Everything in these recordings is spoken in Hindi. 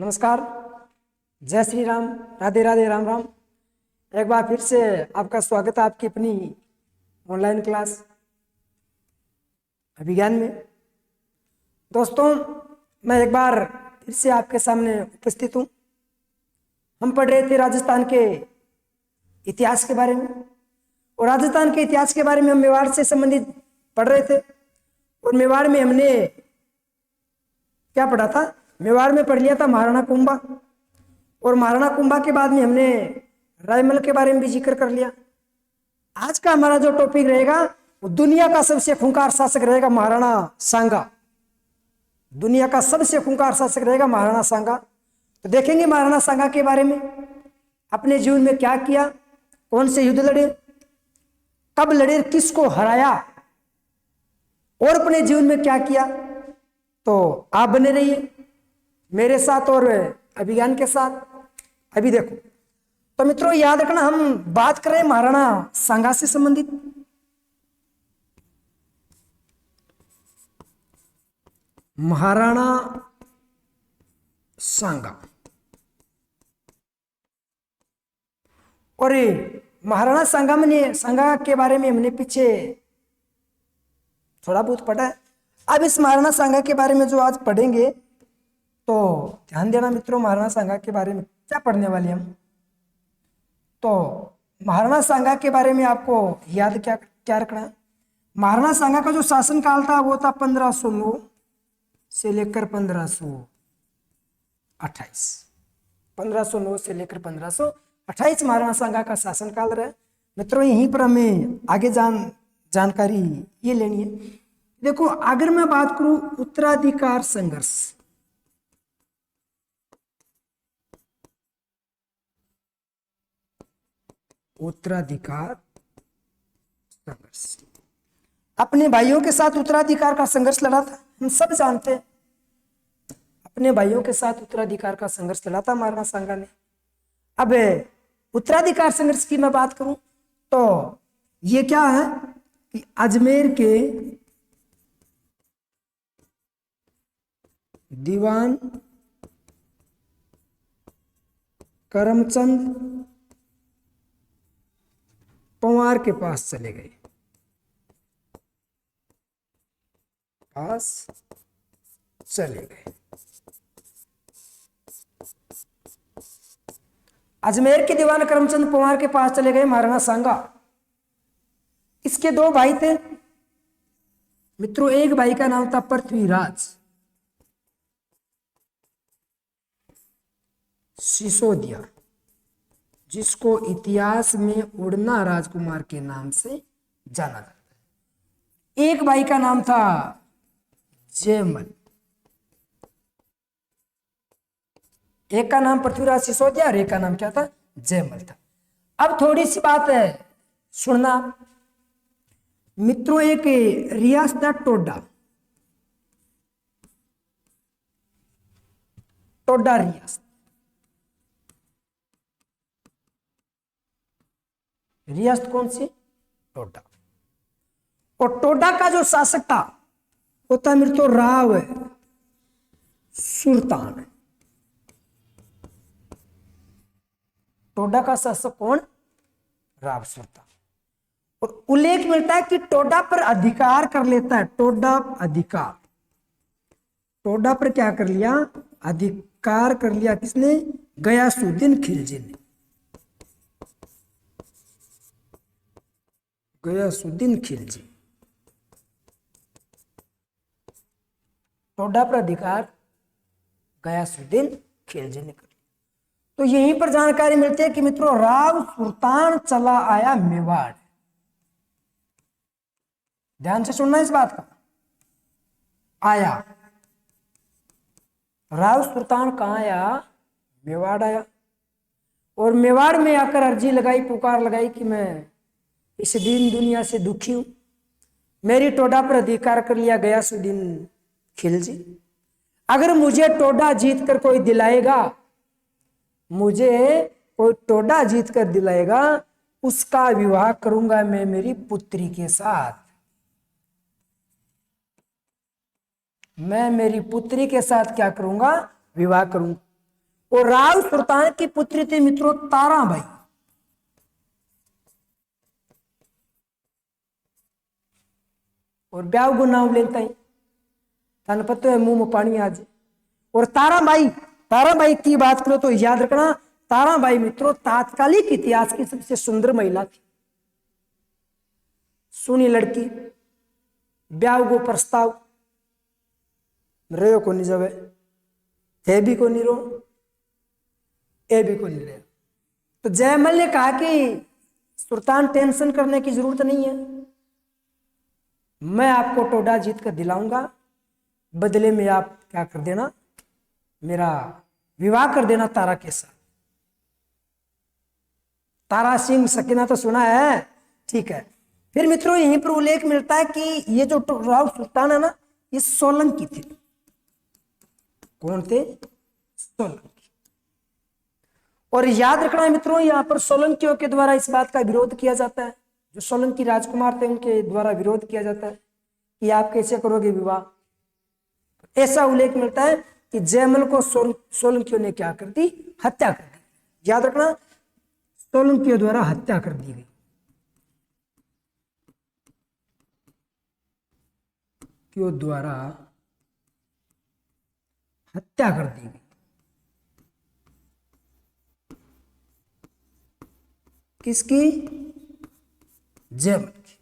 नमस्कार। जय श्री राम। राधे राधे, राम राम। एक बार फिर से आपका स्वागत है आपकी अपनी ऑनलाइन क्लास अभिज्ञान में। दोस्तों, मैं एक बार फिर से आपके सामने उपस्थित हूँ। हम पढ़ रहे थे राजस्थान के इतिहास के बारे में, और राजस्थान के इतिहास के बारे में हम मेवाड़ से संबंधित पढ़ रहे थे। और मेवाड़ में हमने क्या पढ़ा था? मेवाड़ में पढ़ लिया था महाराणा कुंभा, और महाराणा कुंभा के बाद में हमने रायमल के बारे में भी जिक्र कर लिया। आज का हमारा जो टॉपिक रहेगा वो दुनिया का सबसे खूंखार शासक रहेगा महाराणा सांगा। दुनिया का सबसे खूंखार शासक रहेगा महाराणा सांगा। तो देखेंगे महाराणा सांगा के बारे में, अपने जीवन में क्या किया, कौन से युद्ध लड़े, कब लड़े, किसको हराया, और अपने जीवन में क्या किया। तो आप बने रहिए मेरे साथ और अभिज्ञान के साथ। अभी देखो तो मित्रों, याद रखना, हम बात कर रहे हैं महाराणा सांगा से संबंधित। महाराणा सांगा। और महाराणा सांगा के बारे में हमने पीछे थोड़ा बहुत पढ़ा है। अब इस महाराणा सांगा के बारे में जो आज पढ़ेंगे, तो ध्यान देना मित्रों, महाराणा सांगा के बारे में क्या पढ़ने वाले हम। तो महाराणा सांगा के बारे में आपको याद क्या रखना है। महाराणा सांगा का जो शासन काल था वो था 1509 से लेकर 1528। 1509 से लेकर 1528 महाराणा सांगा का शासन काल रहा है मित्रों। यहीं पर हमें आगे जानकारी ये लेनी है। देखो, अगर मैं बात करूं उत्तराधिकार संघर्ष, उत्तराधिकार संघर्ष, अपने भाइयों के साथ उत्तराधिकार का संघर्ष लड़ा था। हम सब जानते हैं, अपने भाइयों के साथ उत्तराधिकार का संघर्ष लड़ा था महाराणा सांगा ने। अब उत्तराधिकार संघर्ष की मैं बात करूं तो ये क्या है कि अजमेर के दीवान करमचंद पंवार के पास चले गए। अजमेर के दीवान करमचंद पंवार के पास चले गए महाराणा सांगा। इसके दो भाई थे मित्रों। एक भाई का नाम था पृथ्वीराज सिसोदिया, जिसको इतिहास में उड़ना राजकुमार के नाम से जाना जाता है। एक भाई का नाम था जयमल। एक का नाम पृथ्वीराज सिसोदिया और एक का नाम क्या था? जयमल था। अब थोड़ी सी बात है, सुनना मित्रों। एक रियासत था टोडा रियासत। रियासत कौन सी? टोडा। और टोडा का जो शासक था वो था मित्रों राव सुल्तान। टोडा का शासक कौन? राव सुल्तान। और उल्लेख मिलता है कि टोडा पर अधिकार कर लेता है। टोडा पर क्या कर लिया? अधिकार कर लिया। किसने? गयासुद्दीन खिलजी ने। गयासुद्दीन खिलजी। टोडा पर अधिकार गयासुद्दीन खिलजी ने कर लिया। तो यहीं पर जानकारी मिलती है कि मित्रों राव सुल्तान चला आया मेवाड़। ध्यान से सुनना इस बात का। आया राव सुल्तान कहां आया? मेवाड़ आया। और मेवाड़ में आकर अर्जी लगाई, पुकार लगाई कि मैं इस दीन दुनिया से दुखी हूं, मेरी टोडा पर अधिकार कर लिया गयासुद्दीन खिलजी। अगर मुझे टोडा जीत कर कोई दिलाएगा, उसका विवाह करूंगा मैं मेरी पुत्री के साथ। मैं मेरी पुत्री के साथ क्या करूंगा? विवाह करूंगा। और राव सुल्तान की पुत्री थी मित्रों ताराबाई। और ब्याह को नाम लेता ही थाने पता है मुंह में पानी आज। और ताराबाई की बात करो तो याद रखना, ताराबाई मित्रों तात्कालिक इतिहास की सबसे सुंदर महिला थी। सुनी लड़की, ब्याह को प्रस्ताव रहो को नहीं जब है भी को नहीं रो ए भी को नहीं रहे। तो जयमल ने कहा कि सुल्तान टेंशन करने की जरूरत नहीं है, मैं आपको टोडा जीत कर दिलाऊंगा, बदले में आप क्या कर देना, मेरा विवाह कर देना तारा के साथ। तारा सिंह सकीना तो सुना है, ठीक है। फिर मित्रों यहीं पर उल्लेख मिलता है कि ये जो राव सुल्तान है ना, ये सोलंकी थे। कौन थे? सोलंकी। और याद रखना है मित्रों, यहां पर सोलंकियों के द्वारा इस बात का विरोध किया जाता है, जो सोलंकी राजकुमार थे उनके द्वारा विरोध किया जाता है कि आप कैसे करोगे विवाह। ऐसा उल्लेख मिलता है कि जयमल को सोलंकियों ने क्या कर दी, हत्या कर दी। याद रखना, सोलंकियों द्वारा हत्या कर दी गई। क्यों द्वारा हत्या कर दी गई। किसकी? जयमल की।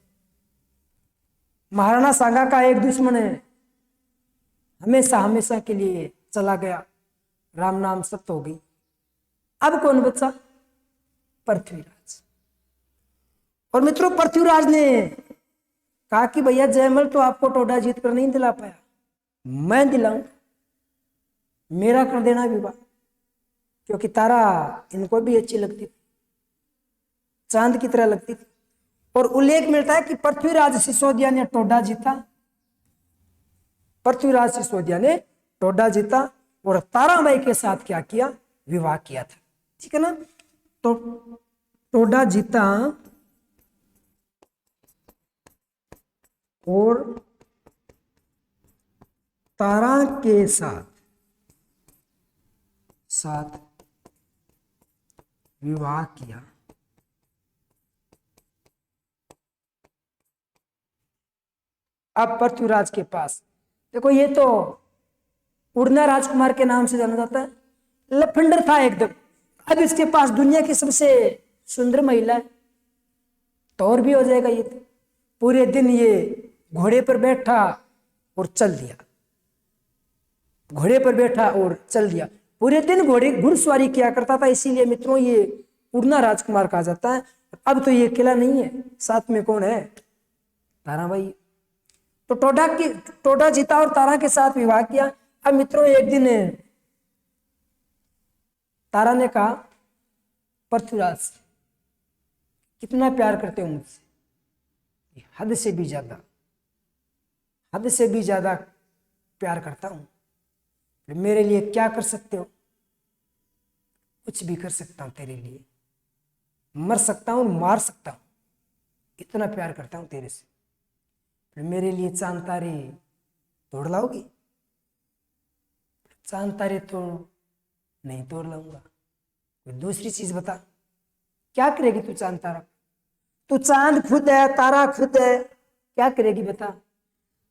महाराणा सांगा का एक दुश्मन है, हमेशा हमेशा के लिए चला गया, राम नाम सत्य हो गई। अब कौन बचा? पृथ्वीराज। और मित्रों पृथ्वीराज ने कहा कि भैया जयमल तो आपको टोडा जीत कर नहीं दिला पाया, मैं दिलाऊं, मेरा कर देना विवाह। क्योंकि तारा इनको भी अच्छी लगती थी, चांद की तरह लगती थी। और उल्लेख मिलता है कि पृथ्वीराज सिसोदिया ने टोडा जीता, पृथ्वीराज सिसोदिया ने टोडा जीता और ताराबाई के साथ क्या किया, विवाह किया था। ठीक है ना। तो टोडा जीता और तारा के साथ विवाह किया। अब पृथ्वीराज के पास देखो, ये तो उड़ना राजकुमार के नाम से जाना जाता है, लफंडर था एकदम। अब इसके पास दुनिया की सबसे सुंदर महिला है, तो और भी हो जाएगा। ये तो पूरे दिन ये घोड़े पर बैठा और चल दिया, घोड़े पर बैठा और चल दिया, पूरे दिन घुड़सवारी किया करता था। इसीलिए मित्रों ये उड़ना राजकुमार कहा जाता है। अब तो ये अकेला नहीं है, साथ में कौन है? ताराबाई। तो टोडा जीता और तारा के साथ विवाह किया। अब मित्रों एक दिन तारा ने कहा पृथ्वीराज कितना प्यार करते हो मुझसे, हद से भी ज्यादा प्यार करता हूं, मेरे लिए क्या कर सकते हो? कुछ भी कर सकता हूं तेरे लिए, मर सकता हूं, मार सकता हूं, इतना प्यार करता हूं तेरे से। फिर मेरे लिए चांद तारे तोड़ लाओगी? चांद तारे तो नहीं तोड़ लाऊंगा, कोई दूसरी चीज बता, क्या करेगी तू चांद तारा? तू चांद खुद है, तारा खुद है, क्या करेगी बता?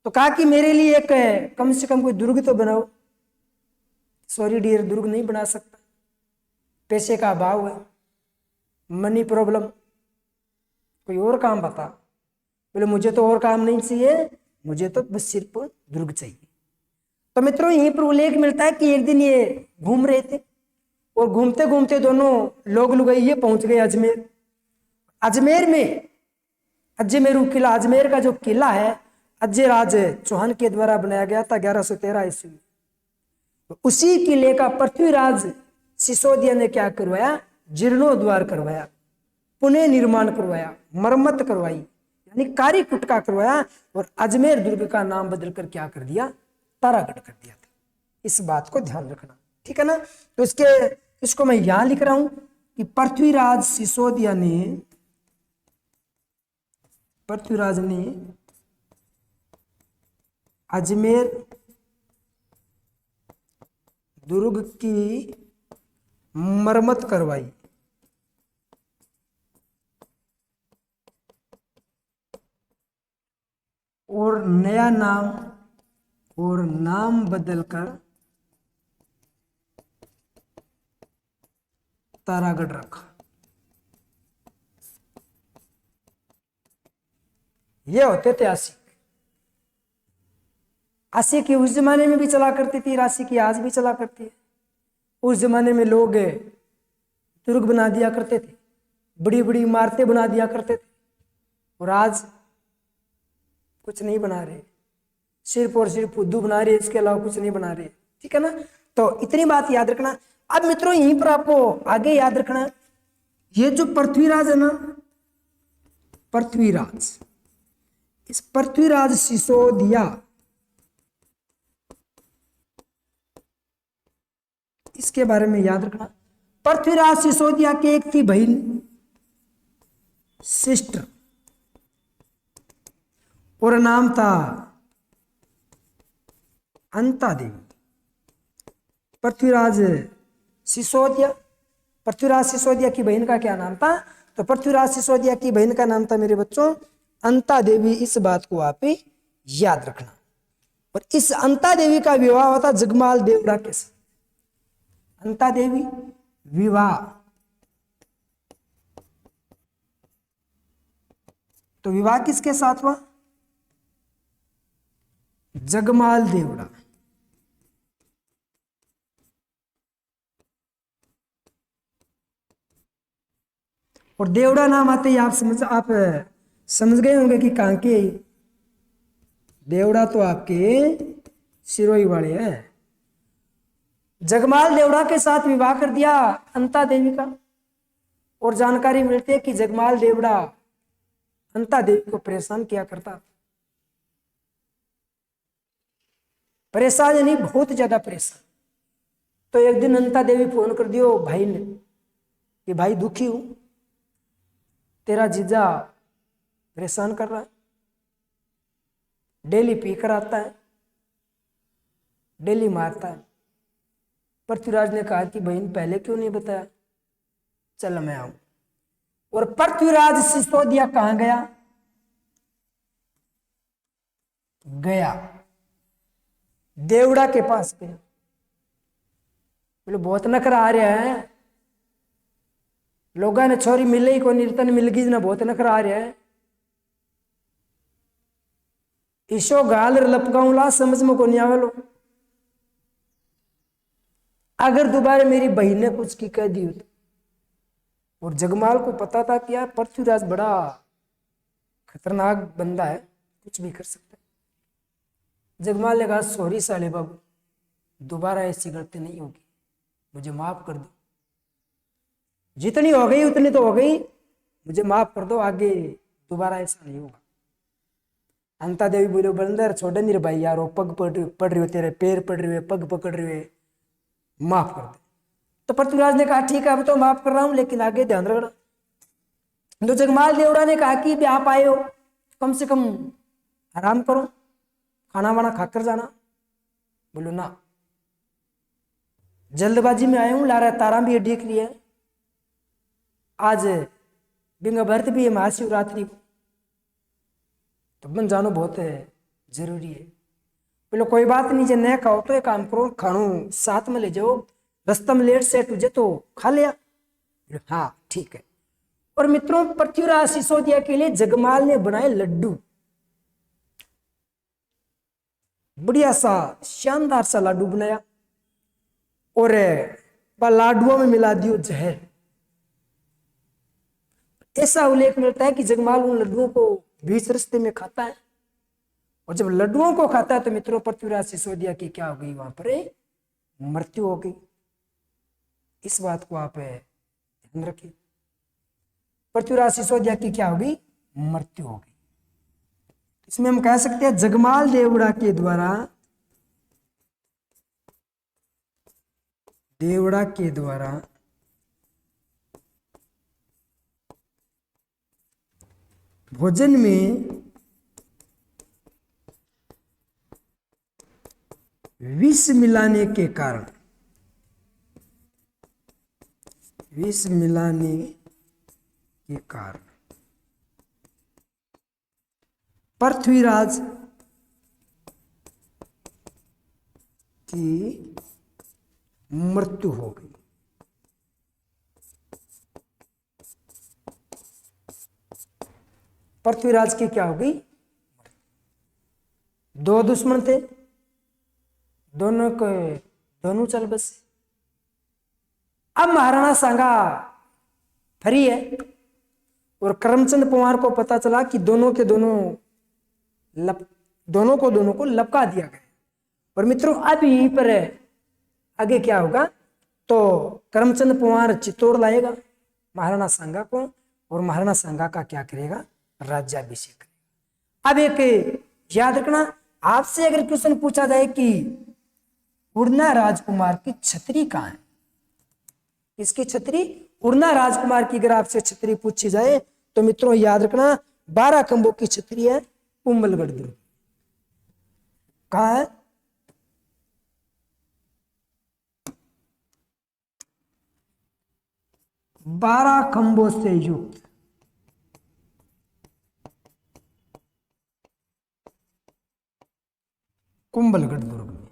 तो कहा कि मेरे लिए एक कम से कम कोई दुर्ग तो बनाओ। सॉरी डियर, दुर्ग नहीं बना सकता, पैसे का अभाव है, मनी प्रॉब्लम, कोई और काम बता। बोले मुझे तो और काम नहीं चाहिए, मुझे तो बस सिर्फ दुर्ग चाहिए। तो मित्रों यहीं पर उल्लेख मिलता है कि एक दिन ये घूम रहे थे और घूमते घूमते दोनों लोग लुगाई पहुंच गए अजमेर। अजमेर में अजमेरू किला, अजमेर का जो किला है अजय राज चौहान के द्वारा बनाया गया था 1113 ईस्वी। तो उसी किले का पृथ्वीराज सिसोदिया ने क्या करवाया, जीर्णोद्वार करवाया, पुनः निर्माण करवाया, मरम्मत करवाई, यानी कार्य कुटका करवाया और अजमेर दुर्ग का नाम बदलकर क्या कर दिया, तारागढ़ कर दिया था। इस बात को ध्यान रखना, ठीक है ना। तो इसको मैं यहां लिख रहा हूं कि पृथ्वीराज ने अजमेर दुर्ग की मरम्मत करवाई। और नया नाम और नाम बदलकर तारागढ़ रखा। ये होते थे आशिक। आशिकी उस जमाने में भी चला करती थी, आशिकी आज भी चला करती है। उस जमाने में लोग दुर्ग बना दिया करते थे, बड़ी बड़ी इमारतें बना दिया करते थे, और आज कुछ नहीं बना रहे, सिर्फ और सिर्फ फुद्दू बना रहे, इसके अलावा कुछ नहीं बना रहे। ठीक है ना। तो इतनी बात याद रखना। अब मित्रों यहीं पर आपको आगे याद रखना, ये जो पृथ्वीराज है ना, पृथ्वीराज, इस पृथ्वीराज सिसोदिया, इसके बारे में याद रखना। पृथ्वीराज सिसोदिया की एक थी बहन, सिस्टर, और नाम था अंता देवी। पृथ्वीराज सिसोदिया, पृथ्वीराज सिसोदिया की बहन का क्या नाम था? तो पृथ्वीराज सिसोदिया की बहन का नाम था मेरे बच्चों अंता देवी। इस बात को आप याद रखना। और इस अंता देवी का विवाह हुआ था जगमाल देवड़ा के साथ। अंता देवी विवाह, तो विवाह किसके साथ हुआ? जगमाल देवड़ा। और देवड़ा नाम आते ही आप समझ गए होंगे कि कहां के। देवड़ा तो आपके सिरोही वाले हैं। जगमाल देवड़ा के साथ विवाह कर दिया अंता देवी का। और जानकारी मिलती है कि जगमाल देवड़ा अंता देवी को परेशान किया करता, परेशान यानी बहुत ज्यादा परेशान। तो एक दिन अंता देवी फोन कर दियो भाई ने कि भाई दुखी हूं, तेरा जीजा परेशान कर रहा है, डेली पी कर आता है, डेली मारता है। पृथ्वीराज ने कहा कि बहन पहले क्यों नहीं बताया, चल मैं आऊं। और पृथ्वीराज सिसोदिया कहां गया? गया देवड़ा के पास गया। बोले बहुत नखरा आ रहा है, लोगों ने छोरी मिले ही को निर्तन मिल गई ना, बहुत नखरा आ रहा है। ईशो गाल लपकाऊला समझ में को नहीं आवे लो। अगर दोबारा मेरी बहन ने कुछ की कह दी तो। और जगमाल को पता था कि यार पृथ्वीराज बड़ा खतरनाक बंदा है, कुछ भी कर सकता है। जगमाल ने कहा सॉरी साले बाबू, दोबारा ऐसी गलती नहीं होगी, मुझे माफ कर दो। जितनी हो गई उतनी तो हो गई, मुझे माफ कर दो, आगे दोबारा ऐसा नहीं होगा। अंता देवी बोले बंदर छोड़े नहीं रे भाई यार, वो पग पड़ रही हो, तेरे पैर पड़ रहे हो, पग पकड़ रहे हो, माफ कर दे। तो पृथ्वीराज ने कहा ठीक है अब तो माफ कर रहा हूं, लेकिन आगे ध्यान रखना। तो जगमाल देवड़ा ने कहा कि आप आए हो कम से कम आराम करो, खाना वाना खाकर जाना। बोलो ना, जल्दबाजी में आया हूं, लारा तारा भी देख लिया है, आज बिंगा भरत भी है महाशिवरात्रि को, तो बन जानो बहुत है जरूरी है। बोलो कोई बात नहीं, जो न खाओ तो एक काम करो, खानो साथ में ले जाओ, रास्ता में लेट सेट तुझे तो खा लिया। हाँ ठीक है। और मित्रों पृथ्वीराज सिसोदिया के लिए जगमाल ने बनाए लड्डू, बढ़िया सा शानदार सा लाडू बनाया, और लाडुओं में मिला दियो जहर। ऐसा उल्लेख मिलता है कि जगमाल उन लड्डुओं को बीच रास्ते में खाता है, और जब लड्डुओं को खाता है तो मित्रों पृथ्वीराज सिसोदिया की क्या हो गई, वहां पर मृत्यु हो गई। इस बात को आप ध्यान रखिए, पृथ्वीराज सिसोदिया की क्या हो गई, मृत्यु हो गई। इसमें हम कह सकते हैं जगमाल देवड़ा के द्वारा, भोजन में विष मिलाने के कारण विष मिलाने के कारण पृथ्वीराज की मृत्यु हो गई। पृथ्वीराज की क्या हो गई? दो दुश्मन थे, दोनों को दोनों चल बसे। अब महाराणा सांगा फ्री है और करमचंद पवार को पता चला कि दोनों के दोनों को लपका दिया गया। और मित्रों अब यहीं पर आगे क्या होगा, तो करमचंद पवार चित्तौड़ लाएगा महाराणा सांगा को, और महाराणा सांगा का क्या करेगा? राज्याभिषेक करेगा। अब एक याद रखना, आपसे अगर क्वेश्चन पूछा जाए कि उड़ना राजकुमार की छतरी कहाँ है, किसकी छतरी? उड़ना राजकुमार की अगर आपसे छतरी पूछी जाए तो मित्रों याद रखना 12 खंभों की छतरी है कुंभलगढ़ दुर्ग। कहाँ है? बारह खंभों से युक्त कुंभलगढ़ दुर्ग में।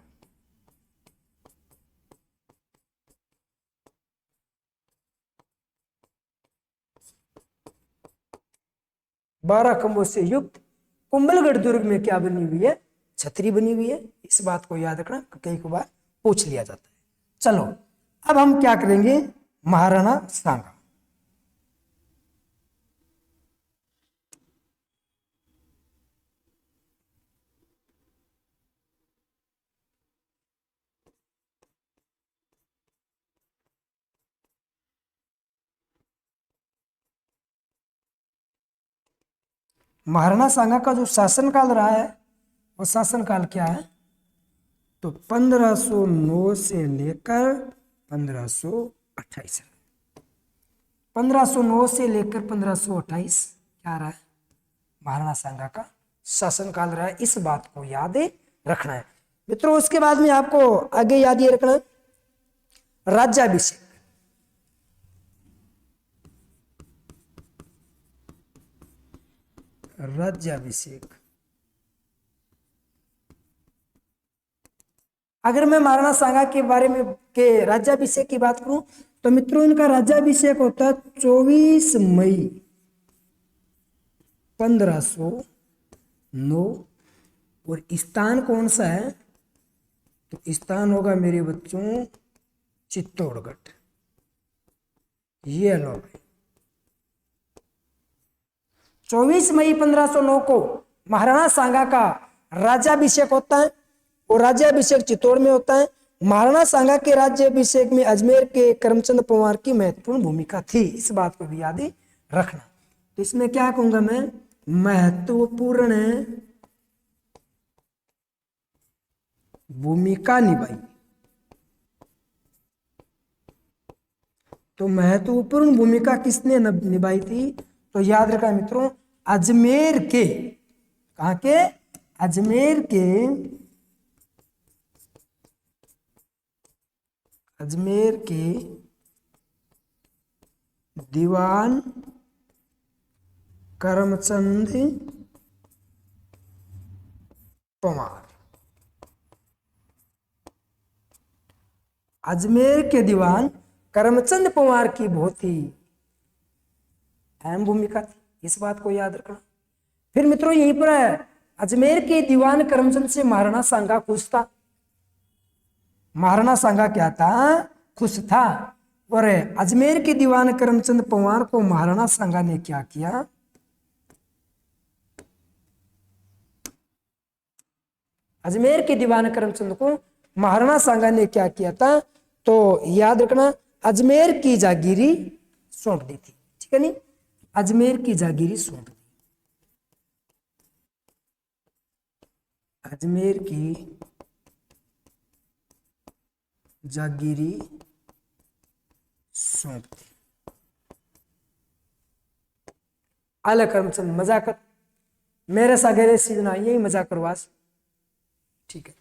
बारह खंभों से युक्त कुंभलगढ़ दुर्ग में क्या बनी हुई है? छतरी बनी हुई है। इस बात को याद रखना, कई बार पूछ लिया जाता है। चलो अब हम क्या करेंगे? महाराणा सांगा। महाराणा सांगा का जो शासनकाल रहा है वो शासनकाल क्या है? तो 1509 से लेकर 1528। 1509 से लेकर 1528 क्या रहा है? महाराणा सांगा का शासनकाल रहा है। इस बात को याद रखना है मित्रों। उसके बाद में आपको आगे याद ये रखना है राज्याभिषेक। राज्याभिषेक, अगर मैं महाराणा सांगा के बारे में के राज्याभिषेक की बात करूं तो मित्रों इनका राज्याभिषेक होता है 24 मई 1509। और स्थान कौन सा है? तो स्थान होगा मेरे बच्चों चित्तौड़गढ़। ये लो भाई, 24 मई 1509 को महाराणा सांगा का राज्याभिषेक होता है और राज्याभिषेक चित्तौड़ में होता है। महाराणा सांगा के राज्याभिषेक में अजमेर के करमचंद पवार की महत्वपूर्ण भूमिका थी। इस बात को भी याद रखना। तो इसमें क्या कहूंगा मैं? महत्वपूर्ण भूमिका निभाई। तो महत्वपूर्ण भूमिका किसने निभाई थी? तो याद रखना मित्रों, अजमेर के, कहां के? अजमेर के दीवान करमचंद पवार। अजमेर के दीवान करमचंद पवार की बहुत ही अहम भूमिका थी। इस बात को याद रखना। फिर मित्रों यहीं पर अजमेर के दीवान करमचंद से महाराणा सांगा खुश था। महाराणा सांगा क्या था? खुश था। और अजमेर के दीवान करमचंद पवार को महाराणा सांगा ने क्या किया? अजमेर के दीवान करमचंद को महाराणा सांगा ने क्या किया था? तो याद रखना, अजमेर की जागीरी सौंप दी थी। ठीक है नहीं? अजमेर की जागीरी सौंप दी। अजमेर की जागीरी सौंप दी। आला करमचंद मजाक मेरे सागरे सीजना, यही मजाक करवास। ठीक है,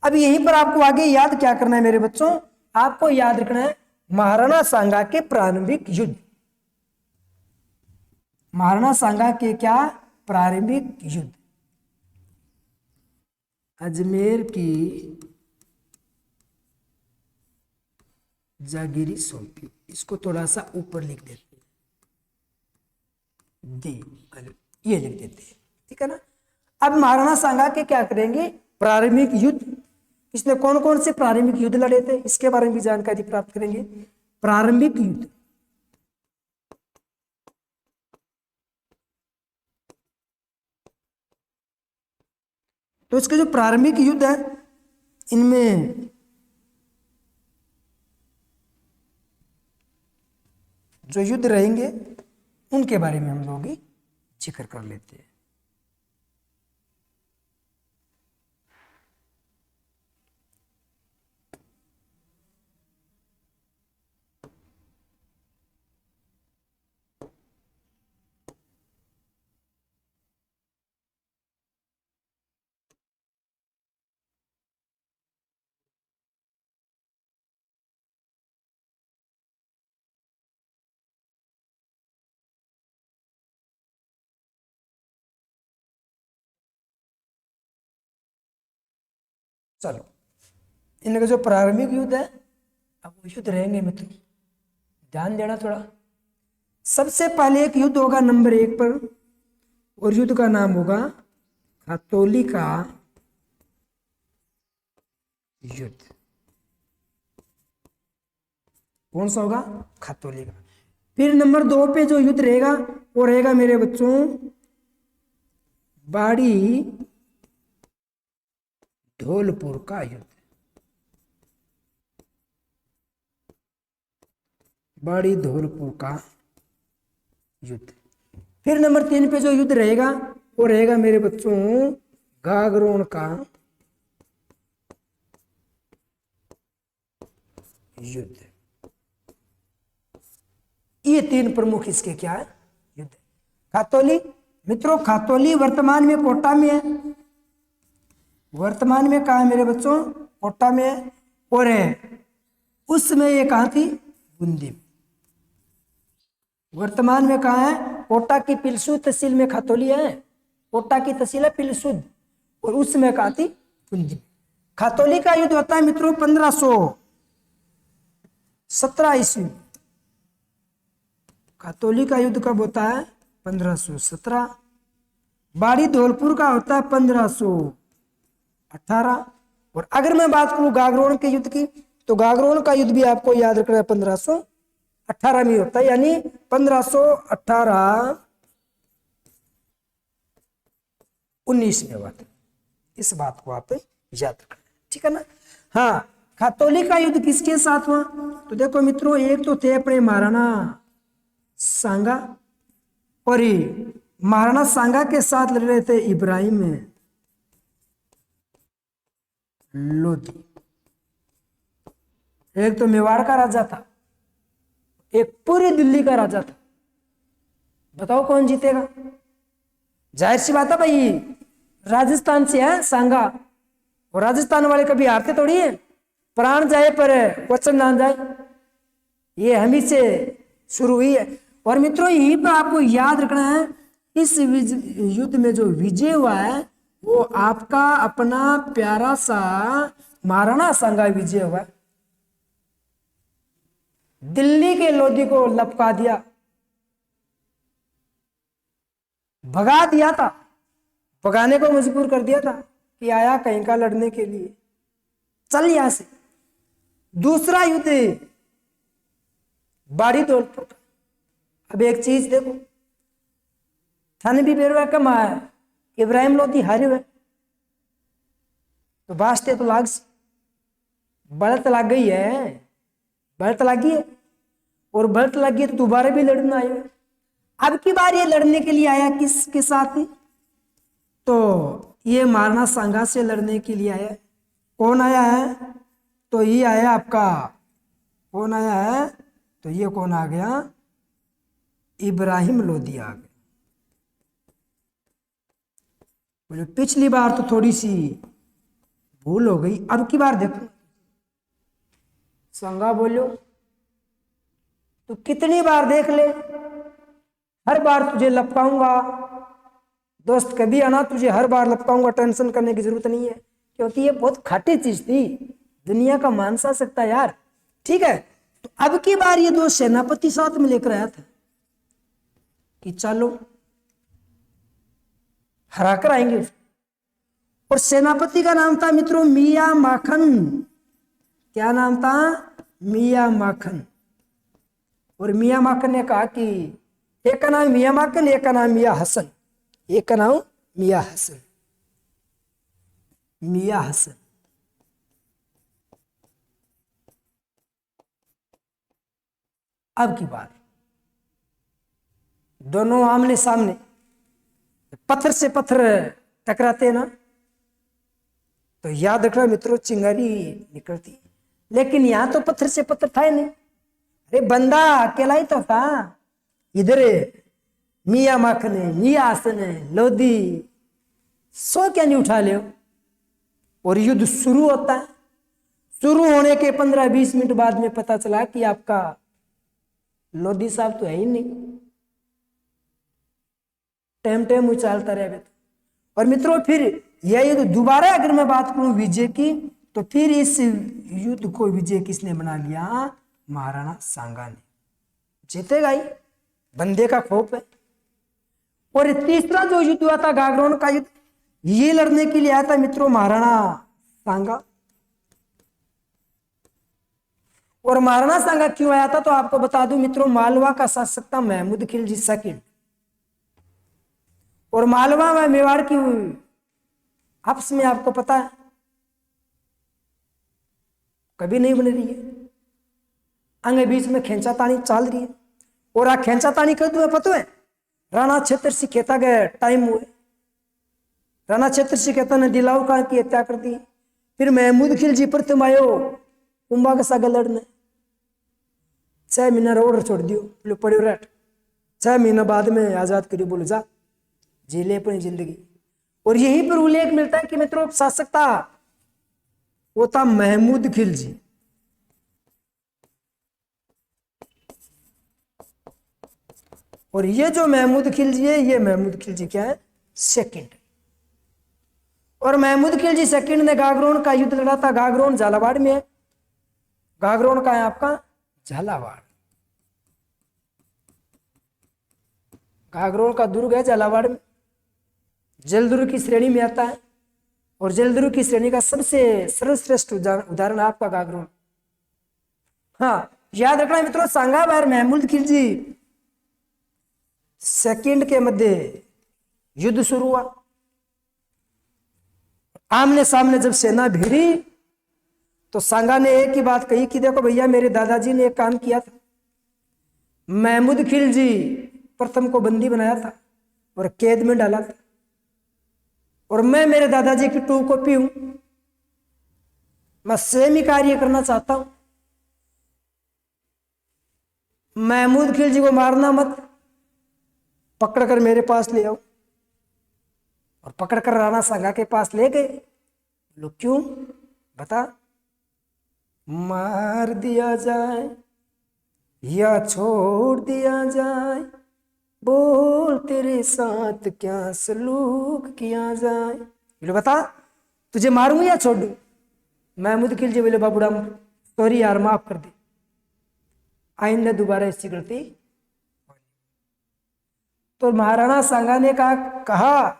अब यहीं पर आपको आगे याद क्या करना है मेरे बच्चों? आपको याद रखना है महाराणा सांगा के प्रारंभिक युद्ध, महाराणा सांगा के क्या प्रारंभिक युद्ध, अजमेर की जागीरी सौंपी। इसको थोड़ा सा ऊपर लिख देते हैं, दी, ये लिख देते हैं, ठीक है ना। अब महाराणा सांगा के क्या करेंगे, प्रारंभिक युद्ध, इसने कौन कौन से प्रारंभिक युद्ध लड़े थे इसके बारे में भी जानकारी प्राप्त करेंगे। प्रारंभिक युद्ध, तो इसके जो प्रारंभिक युद्ध है इनमें जो युद्ध रहेंगे उनके बारे में हम लोग जिक्र कर लेते हैं। चलो, इनका जो प्रारंभिक युद्ध है, अब वो युद्ध रहेंगे मित्र, ध्यान देना थोड़ा। सबसे पहले एक युद्ध होगा नंबर 1 पर, और युद्ध का नाम होगा खतौली का युद्ध। कौन सा होगा, खतौली का। फिर नंबर 2 पे जो युद्ध रहेगा वो रहेगा मेरे बच्चों बाड़ी धौलपुर का युद्ध, बाड़ी धौलपुर का युद्ध। फिर नंबर 3 पे जो युद्ध रहेगा वो रहेगा मेरे बच्चों गागरोन का युद्ध। ये 3 प्रमुख इसके क्या है, युद्ध। खातौली मित्रों, खातौली वर्तमान में कोटा में है, वर्तमान में कहा है मेरे बच्चों, कोटा में है। और उस समय ये कहाँ थी, बूंदी। वर्तमान में कहा है, कोटा की पिलसुद तहसील में खातौली है, कोटा की तहसील है पिलसुद, और उस समय कहाँ थी, बूंदी। खातौली का युद्ध होता है मित्रों 1517 ईस्वी। खातौली का युद्ध कब होता है, 1517। बाड़ी धौलपुर का होता है 1518। और अगर मैं बात करूं गागरोन के युद्ध की, तो गागरोन का युद्ध भी आपको याद रखना है 1518 में होता है, यानी 1518 19 में हुआ था। इस बात को आप याद रखना, ठीक है ना। हाँ, खातौली का युद्ध किसके साथ हुआ, तो देखो मित्रों, एक तो थे अपने महाराणा सांगा, और महाराणा सांगा के साथ लड़ रहे थे इब्राहिम लोधी। एक तो मेवाड़ का राजा था, एक पूरी दिल्ली का राजा था। बताओ कौन जीतेगा। जाहिर सी बात है भाई, राजस्थान से है सांगा, और राजस्थान वाले कभी हारते थोड़ी है, प्राण जाए पर वचन ना जाए, ये हम ही से शुरू हुई है। और मित्रों, यहीं पर आपको याद रखना है, इस युद्ध में जो विजय हुआ है वो आपका अपना प्यारा सा महाराणा सांगा विजय हुआ। दिल्ली के लोधी को लपका दिया, भगा दिया था, भगाने को मजबूर कर दिया था कि आया कहीं का लड़ने के लिए, चल यहां से। दूसरा युद्ध बाड़ी धौलपुर का। अब एक चीज देखो, थाने भी बेरवा कम आया, इब्राहिम लोधी हारे हुए, तो बास्ते तो लाग बढ़त लग गई है, बढ़त लगी है, और बढ़त लगी है तो दोबारा भी लड़ना आए हुए। अब की बार ये लड़ने के लिए आया किसके साथ, तो ये महाराणा सांगा से लड़ने के लिए आया। कौन आया है, तो ये आया आपका, कौन आया है, तो ये कौन आ गया, इब्राहिम लोधी आ गया। बोले पिछली बार तो थोड़ी सी भूल हो गई, अब की बार देखो। सांगा बोलो तू कितनी बार देख ले, हर बार तुझे लपकाऊंगा दोस्त, कभी आना तुझे हर बार लपकाऊंगा, टेंशन करने की जरूरत नहीं है, क्योंकि ये बहुत खाटी चीज थी, दुनिया का मान सा सकता है यार। ठीक है, तो अब की बार ये दो सेनापति साथ में लेकर आया था कि चलो हरा कर आएंगे। और सेनापति का नाम था मित्रों मियां माखन। क्या नाम था? मियां माखन। और मियां माखन ने कहा कि एक का नाम मियां माखन, एक का नाम मियां हसन, एक का नाम मियां हसन, मियां हसन। अब की बार दोनों आमने सामने, पत्थर से पत्थर टकराते हैं ना, तो याद रखना मित्रों चिंगारी निकलती। लेकिन यहां तो पत्थर से पत्थर था ही नहीं, अरे बंदा अकेला ही तो था। इधर मियां माखन है, मियां हसन है, लोधी, सो क्या नहीं उठा ले। और युद्ध शुरू होता है। शुरू होने के 15-20 मिनट बाद में पता चला कि आपका लोधी साहब तो है ही नहीं, टाइम टाइम उछालता रहे। और मित्रों फिर यह युद्ध दोबारा अगर मैं बात करूं विजय की, तो फिर इस युद्ध को विजय किसने बना लिया? महाराणा सांगा ने। जीतेगा ही, बंदे का खौफ है। और तीसरा जो युद्ध हुआ था गागरोन का युद्ध, ये लड़ने के लिए आया था मित्रों महाराणा सांगा। और महाराणा सांगा क्यों आया था तो आपको बता दूं मित्रों, मालवा का शासक था महमूद खिलजी सेकंड। और मालवा में मेवाड़ की आपस में आपको पता है कभी नहीं बन रही है, अंग बीच में खेचातानी चल रही है। और आ खेचातानी कर दू पता है, राणा छत्रसी कहता गए टाइम हुए, राणा छत्रसी कहता ने दिलाओ का की हत्या कर दी। फिर महमूद खिलजी प्रथम आयो कुंभा का सागर लड़ने, 6 महीना रोड छोड़ दियो, बोलो पड़ो रट, 6 महीना बाद में आजाद करियो, बोलो जा जी ले अपनी जिंदगी। और यहीं पर उल्लेख मिलता है कि मित्रों शासक था वो था महमूद खिलजी। और ये जो महमूद खिलजी है, ये महमूद खिलजी क्या है? सेकंड। और महमूद खिलजी सेकंड ने गागरोन का युद्ध लड़ा था। गागरोन झालावाड़ में है, गागरोन का है आपका झालावाड़, गागरोन का दुर्ग है झालावाड़ में, जलदुर्ग की श्रेणी में आता है। और जलदुर्ग की श्रेणी का सबसे सर्वश्रेष्ठ उदाहरण आपका गागरोन। हाँ याद रखना मित्रों, सांगा और महमूद खिलजी सेकंड के मध्य युद्ध शुरू हुआ। आमने सामने जब सेना भिड़ी तो सांगा ने एक ही बात कही कि देखो भैया मेरे दादाजी ने एक काम किया था, महमूद खिलजी प्रथम को बंदी बनाया था और कैद में डाला था, और मैं मेरे दादाजी की 2 कॉपी हूं, मैं सेम ही कार्य करना चाहता हूं। महमूद खिलजी को मारना मत, पकड़कर मेरे पास ले आओ। और पकड़कर राणा सांगा के पास ले गए। लोग क्यों बता? मार दिया जाए या छोड़ दिया जाए, बोल तेरे साथ क्या सलूक किया जाए। बोले बता तुझे मारूं या छोड़ दूं? महमूद खिलजी बोले बाबूराम सॉरी यार माफ कर दे, आइंदा दोबारा ऐसी गलती। तो महाराणा सांगा ने कहा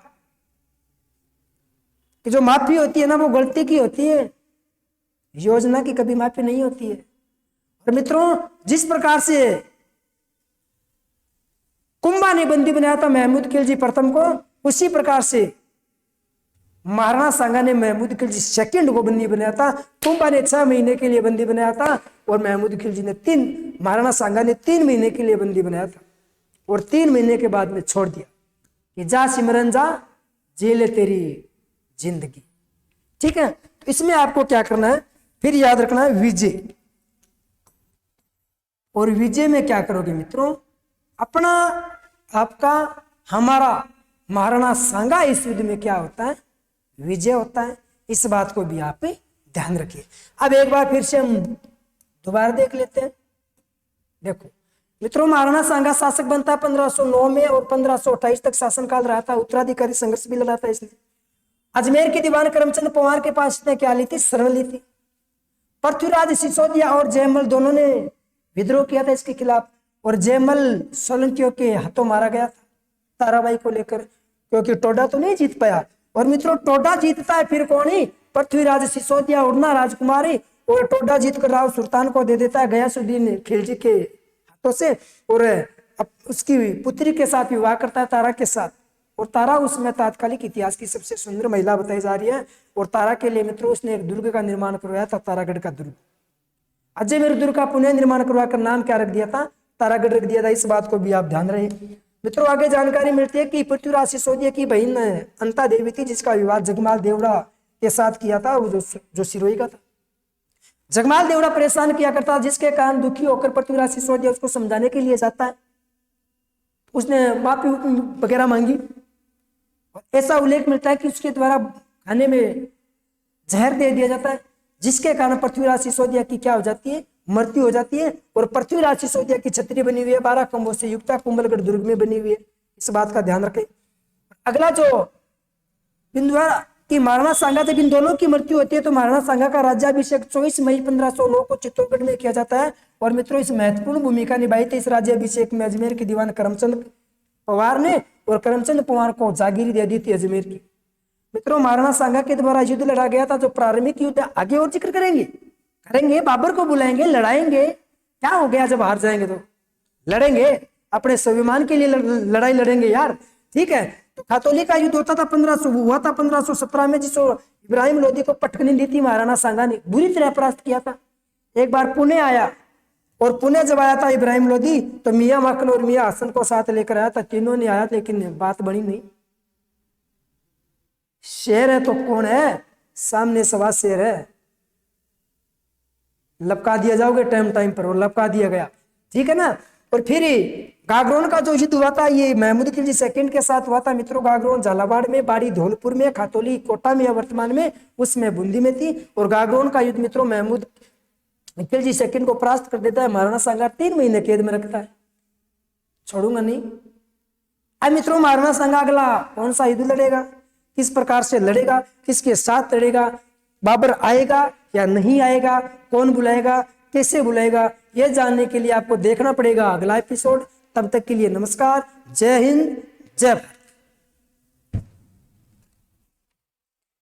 कि जो माफी होती है ना वो गलती की होती है, योजना की कभी माफी नहीं होती है। और मित्रों जिस प्रकार से कुंभा ने बंदी बनाया था महमूद खिलजी प्रथम को, उसी प्रकार से महाराणा सांगा ने महमूद खिलजी सेकंड को बंदी बनाया था। कुंभा ने 6 महीने के लिए बंदी बनाया था और महमूद खिलजी ने महाराणा सांगा ने 3 महीने के लिए बंदी बनाया था। और 3 महीने के बाद में छोड़ दिया कि जा सिमरन जा, जेल तेरी जिंदगी। ठीक है, तो इसमें आपको क्या करना है फिर याद रखना है विजय। और विजय में क्या करोगे मित्रों? अपना आपका हमारा महाराणा सांगा इस युद्ध में क्या होता है? विजय होता है। इस बात को भी आप ध्यान रखिए। अब एक बार फिर से हम दोबारा देख लेते हैं। देखो मित्रों, महाराणा सांगा शासक बनता है 1509 में और 1528 तक शासनकाल रहा था। उत्तराधिकारी संघर्ष भी लड़ा था इसने। अजमेर के दीवान करमचंद पवार के पास इसने क्या ली थी? शरण ली थी। पृथ्वीराज सिसोदिया और जयमल दोनों ने विद्रोह किया था इसके खिलाफ और जयमल सोलंकियों के हाथों मारा गया था ताराबाई को लेकर, क्योंकि टोडा तो नहीं जीत पाया। और मित्रों, टोडा जीतता है फिर कौन ही? पृथ्वीराज सिसोदिया उड़ना राजकुमारी, और टोडा जीतकर राव सुल्तान को दे देता है गयासुद्दीन खिलजी के हाथों से, और उसकी पुत्री के साथ विवाह करता है तारा के साथ। और तारा उसमें तात्कालिक इतिहास की सबसे सुंदर महिला बताई जा रही है। और तारा के लिए मित्रों उसने एक दुर्ग का निर्माण करवाया था, तारागढ़ का दुर्ग। अजमेर दुर्ग का पुनः निर्माण करवाकर नाम क्या रख दिया था? तारागढ़ रख दिया था। इस बात को भी आप ध्यान रहे। मित्रों, आगे जानकारी मिलती है कि पृथ्वीराज सिसोदिया की बहन अंता देवी थी, जिसका विवाह जगमाल देवड़ा के साथ किया था, वो जो सिरोही का था। जगमाल देवड़ा परेशान किया करता, जिसके कारण दुखी होकर पृथ्वीराज सिसोदिया उसको समझाने के लिए जाता है। उसने माफी वगैरह मांगी। ऐसा उल्लेख मिलता है कि उसके द्वारा खाने में जहर दे दिया जाता है, जिसके कारण पृथ्वीराज सिसोदिया की क्या हो जाती है? मृत्यु हो जाती है। और पृथ्वीराज सिसोदिया की छतरी बनी हुई है 12 खंभों से युक्त, कुंभलगढ़ दुर्ग में बनी हुई है। इस बात का ध्यान रखें। अगला जो बिंदु है कि महाराणा सांगा, जब इन दोनों की मृत्यु होती है तो महाराणा सांगा का राज्याभिषेक 24 मई 1509 को चित्तौड़गढ़ में किया जाता है। और मित्रों, इस महत्वपूर्ण भूमिका निभाई थी इस राज्याभिषेक में अजमेर के दीवान करमचंद पवार ने, और करमचंद पवार को जागीरी दे दी थी अजमेर की। मित्रों, महाराणा सांगा के द्वारा युद्ध लड़ा गया था, जो प्रारंभिक युद्ध आगे और जिक्र करेंगे, बाबर को बुलाएंगे, लड़ाएंगे। क्या हो गया जब हार जाएंगे तो? लड़ेंगे, अपने स्वाभिमान के लिए लड़ाई लड़ेंगे यार, ठीक है। तो खातौली का युद्ध होता था 1500 हुआ था 1517 में, जिसको इब्राहिम लोधी को पटकनी ली थी महाराणा सांगा ने, बुरी तरह परास्त किया था। एक बार पुणे आया, और पुणे जब आया था इब्राहिम लोधी तो मियां माखन और मियां हसन को साथ लेकर आया था। तीनों ने आया, लेकिन बात बनी नहीं। शेर है तो कौन है? सामने सवा शेर है। लपका दिया जाओगे टाइम पर, और लपका दिया गया, ठीक है ना। और फिर गागरोन का जो युद्ध हुआ था, ये महमूद खिलजी सेकंड के साथ हुआ था। मित्रों, गागरोन झालावाड़ में, बाड़ी धौलपुर में, खातौली कोटा में वर्तमान में, उसमें बूंदी में थी। और गागरोन का युद्ध मित्रों महमूद खिलजी सेकंड को परास्त कर देता है। महाराणा सांगा 3 महीने कैद में रखता है, छोड़ूंगा नहीं। अब मित्रों, महाराणा सांगा अगला कौन सा युद्ध लड़ेगा, किस प्रकार से लड़ेगा, किसके साथ लड़ेगा, बाबर आएगा या नहीं आएगा, कौन बुलाएगा, कैसे बुलाएगा, यह जानने के लिए आपको देखना पड़ेगा अगला एपिसोड। तब तक के लिए नमस्कार, जय हिंद, जय भारत।